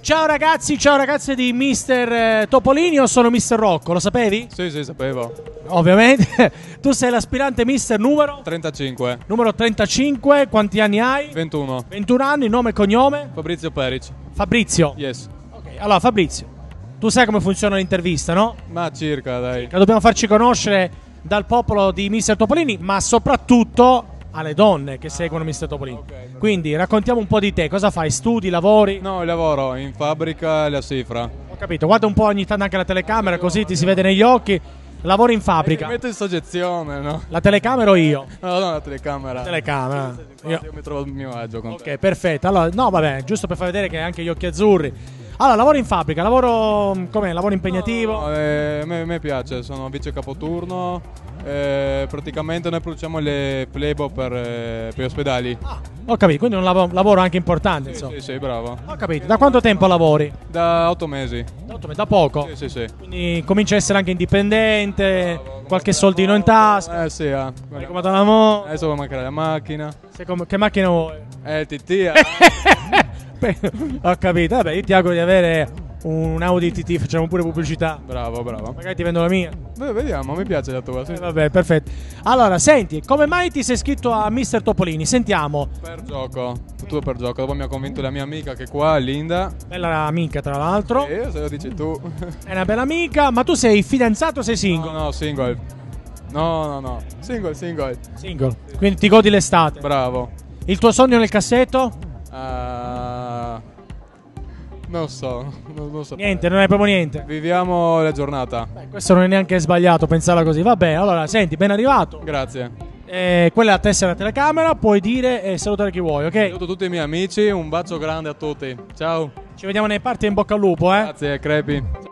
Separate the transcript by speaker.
Speaker 1: Ciao ragazzi di Mister Topolini, io sono Mister Rocco, lo sapevi?
Speaker 2: Sì, sapevo.
Speaker 1: Ovviamente. Tu sei l'aspirante Mister numero?
Speaker 2: 35.
Speaker 1: Numero 35, quanti anni hai?
Speaker 2: 21.
Speaker 1: 21 anni, nome e cognome?
Speaker 2: Fabrizio Peric.
Speaker 1: Fabrizio.
Speaker 2: Yes.
Speaker 1: Ok, allora Fabrizio, tu sai come funziona l'intervista, no?
Speaker 2: Ma circa, dai.
Speaker 1: Che dobbiamo farci conoscere dal popolo di Mister Topolini, ma soprattutto alle donne che seguono Mister Topolini.
Speaker 2: Ok.
Speaker 1: Quindi raccontiamo un po' di te, cosa fai? Studi, lavori?
Speaker 2: No, lavoro in fabbrica La Cifra.
Speaker 1: Ho capito, guarda un po' ogni tanto anche la telecamera così ti si vede negli occhi. Lavori in fabbrica.
Speaker 2: Mi metto in soggezione, no?
Speaker 1: La telecamera o io?
Speaker 2: No, la telecamera.
Speaker 1: Telecamera.
Speaker 2: Io mi trovo a mio agio con te.
Speaker 1: Ok, perfetto. Allora, no, vabbè, giusto per far vedere che hai anche gli occhi azzurri. Allora, lavoro in fabbrica, lavoro com'è? Lavoro impegnativo?
Speaker 2: No, a me piace, sono vice capoturno. Praticamente noi produciamo le Playboy per gli ospedali.
Speaker 1: Ah, ho capito, quindi un lavoro anche importante, insomma.
Speaker 2: Sì, bravo.
Speaker 1: Ho capito. Da quanto tempo lavori?
Speaker 2: Da 8 mesi.
Speaker 1: Da poco?
Speaker 2: Sì.
Speaker 1: Quindi comincia a essere anche indipendente, qualche soldino in tasca.
Speaker 2: Sì,
Speaker 1: Hai comprato la mo.
Speaker 2: Adesso vuoi mancare la macchina.
Speaker 1: Che macchina vuoi?
Speaker 2: Il TT.
Speaker 1: Ho capito, vabbè, io ti auguro di avere un Audi TT, facciamo pure pubblicità.
Speaker 2: Bravo.
Speaker 1: Magari ti vendo la mia.
Speaker 2: Beh, vediamo, mi piace la tua. Sì.
Speaker 1: Vabbè, perfetto. Allora, senti, come mai ti sei iscritto a Mister Topolini? Sentiamo.
Speaker 2: Per gioco, tutto per gioco. Dopo mi ha convinto la mia amica che è qua, Linda.
Speaker 1: Bella amica, tra l'altro.
Speaker 2: Se lo dici tu.
Speaker 1: È una bella amica, ma tu sei fidanzato o sei single?
Speaker 2: No, single. No. Single.
Speaker 1: Single. Quindi ti godi l'estate.
Speaker 2: Bravo.
Speaker 1: Il tuo sogno nel cassetto?
Speaker 2: Non so.
Speaker 1: Niente, non è proprio niente.
Speaker 2: Viviamo la giornata.
Speaker 1: Beh, questo non è neanche sbagliato pensarla così. Vabbè, allora, senti, ben arrivato.
Speaker 2: Grazie.
Speaker 1: Quella è la tessera della telecamera, puoi dire e salutare chi vuoi, ok?
Speaker 2: Saluto tutti i miei amici, un bacio grande a tutti. Ciao.
Speaker 1: Ci vediamo nei party e in bocca al lupo, eh?
Speaker 2: Grazie, crepi.